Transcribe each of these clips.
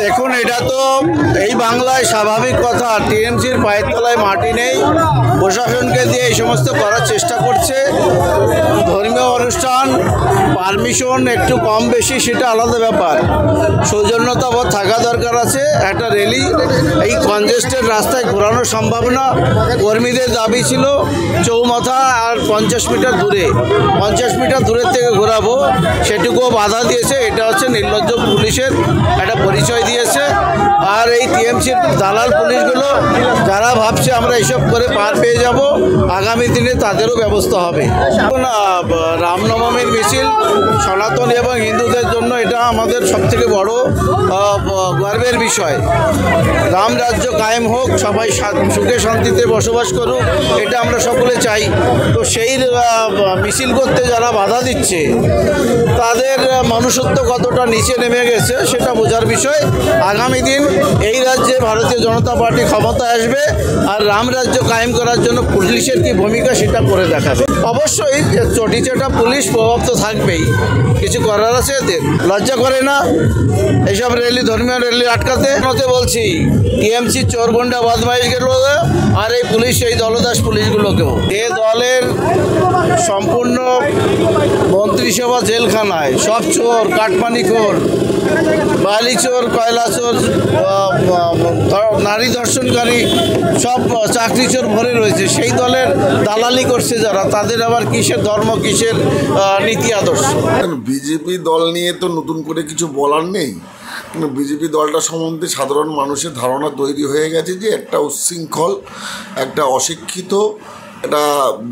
দেখুন, এটা তো এই বাংলায় স্বাভাবিক কথা। টিএমসির পায়ের তলায় মাটি নেই, প্রশাসনকে দিয়ে এই সমস্ত করার চেষ্টা করছে। ধর্মীয় অনুষ্ঠান পারমিশন একটু কম বেশি সেটা আলাদা ব্যাপার, সৌজন্যতাবোধ থাকা দরকার আছে। একটা র্যালি এই কনজেস্টেড রাস্তায় ঘোরানো সম্ভব না। কর্মীদের দাবি ছিল চৌমাথা আর 50 মিটার দূরে, 50 মিটার দূরের থেকে ঘোরাবো, সেটুকুও বাধা দিয়েছে। এটা হচ্ছে নির্লজ্জ পুলিশের একটা পরিচয় দিয়েছে। আর এই টিএমসির দালাল পুলিশগুলো যারা ভাবছে আমরা এইসব করে পার পেয়ে যাব, আগামী দিনে তাদেরও ব্যবস্থা হবে। রামনবমীর মিছিল সনাতন এবং হিন্দুদের জন্য এটা আমাদের সবথেকে বড় গর্বের বিষয়। রাম রাজ্য কায়েম হোক, সবাই সুখে শান্তিতে বসবাস করুক, এটা আমরা সকলে চাই। তো সেই মিছিল করতে যারা বাধা দিচ্ছে তাদের মনুষ্যত্ব কতটা নিচে নেমে গেছে সেটা বোঝার বিষয়। আগামী দিন এই রাজ্যে ভারতীয় জনতা পার্টি ক্ষমতায় আসবে, আর রাম রাজ্য কায়েম করার জন্য পুলিশের কি ভূমিকা সেটা করে দেখাবে। অবশ্যই চটিচাটা পুলিশ প্রভাব তো থাকবেই, কিছু করার আছে এদের? লজ্জা করে না এইসব র্যালি, ধর্মীয় র্যালি আটকাতে? বলছি টিএমসি চোরগুন্ডা বদমাইশগুলো আর এই পুলিশ, এই দলদাস পুলিশগুলোকেও, এ দলের সম্পূর্ণ মন্ত্রিসভা জেলখানায়, সব চোর, কাটমানিখোর, বালি চোর, কয়লা চোর, নারী ধর্ষণকারী, সব চাকরি চোর ভরে রয়েছে। সেই দলের দালালি করছে যারা, তাদের আবার কিসের ধর্ম, কিসের নীতি আদর্শ? বিজেপি দল নিয়ে তো নতুন করে কিছু বলার নেই, কিন্তু বিজেপি দলটা সম্বন্ধে সাধারণ মানুষের ধারণা তৈরি হয়ে গেছে যে একটা উচ্ছৃঙ্খল, একটা অশিক্ষিত একটা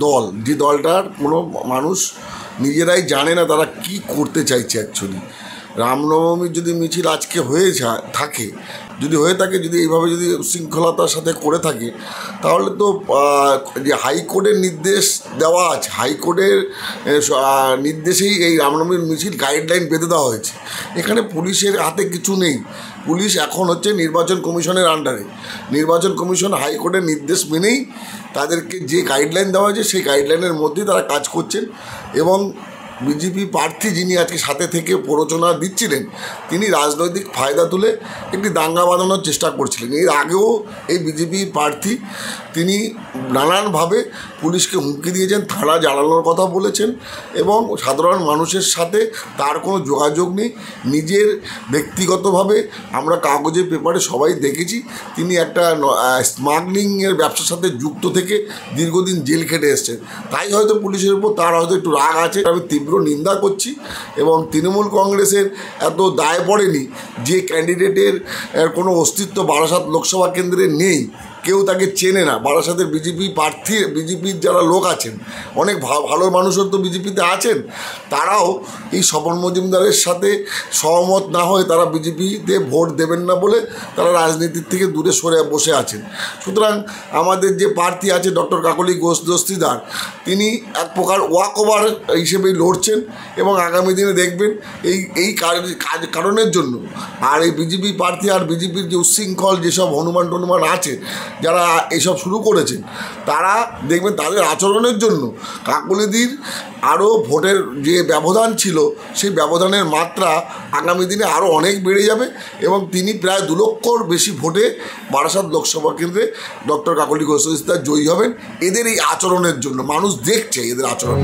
দল, যে দলটার কোনো মানুষ নিজেরাই জানে না তারা কি করতে চাইছে অ্যাকচুয়ালি। রামনবমীর যদি মিছিল আজকে হয়ে থাকে, যদি হয়ে থাকে, যদি এইভাবে যদি শৃঙ্খলতার সাথে করে থাকে, তাহলে তো যে হাইকোর্টের নির্দেশ দেওয়া আছে, হাইকোর্টের নির্দেশেই এই রামনবমীর মিছিল গাইডলাইন বেঁধে দেওয়া হয়েছে। এখানে পুলিশের হাতে কিছু নেই। পুলিশ এখন হচ্ছে নির্বাচন কমিশনের আন্ডারে। নির্বাচন কমিশন হাইকোর্টের নির্দেশ মেনেই তাদেরকে যে গাইডলাইন দেওয়া হয়েছে সেই গাইডলাইনের মধ্যেই তারা কাজ করছেন। এবং বিজেপি প্রার্থী যিনি আজকে সাথে থেকে প্ররোচনা দিচ্ছিলেন, তিনি রাজনৈতিক ফায়দা তুলে একটি দাঙ্গা বাঁধানোর চেষ্টা করছিলেন। এর আগেও এই বিজেপি প্রার্থী তিনি নানানভাবে পুলিশকে হুমকি দিয়েছেন, থানা জ্বালানোর কথা বলেছেন, এবং সাধারণ মানুষের সাথে তার কোনো যোগাযোগ নেই। নিজের ব্যক্তিগতভাবে আমরা কাগজে পেপারে সবাই দেখেছি তিনি একটা স্মাগলিংয়ের ব্যবসার সাথে যুক্ত থেকে দীর্ঘদিন জেল খেটে এসছেন। তাই হয়তো পুলিশের উপর তার হয়তো একটু রাগ আছে। আমি তীব্র নিন্দা করছি, এবং তৃণমূল কংগ্রেসের এত দায় পড়েনি যে ক্যান্ডিডেটের কোনো অস্তিত্ব বারাসাত লোকসভা কেন্দ্রে নেই, কেউ তাকে চেনে না। বারাসাতের বিজেপি প্রার্থী, বিজেপির যারা লোক আছেন, অনেক ভালো মানুষও তো বিজেপিতে আছেন, তারাও এই স্বপন মজুমদারের সাথে সহমত না হয়ে তারা বিজেপিতে ভোট দেবেন না বলে তারা রাজনীতির থেকে দূরে সরে বসে আছেন। সুতরাং আমাদের যে প্রার্থী আছে ডক্টর কাকলি ঘোষ দস্তিদার, তিনি এক প্রকার ওয়াক ওভার হিসেবেই লড়ছেন, এবং আগামী দিনে দেখবেন এই কারণের জন্য আর এই বিজেপি প্রার্থী আর বিজেপির যে উচ্ছৃঙ্খল যেসব হনুমান টনুমান আছে যারা এসব শুরু করেছেন, তারা দেখবেন তাদের আচরণের জন্য কাকলিদির আরও ভোটের যে ব্যবধান ছিল সেই ব্যবধানের মাত্রা আগামী দিনে আরও অনেক বেড়ে যাবে, এবং তিনি প্রায় 2 লক্ষর বেশি ভোটে বারাসাত লোকসভা কেন্দ্রে ডক্টর কাকলি ঘোষ জয়ী হবেন এদের এই আচরণের জন্য। মানুষ দেখছে এদের আচরণ।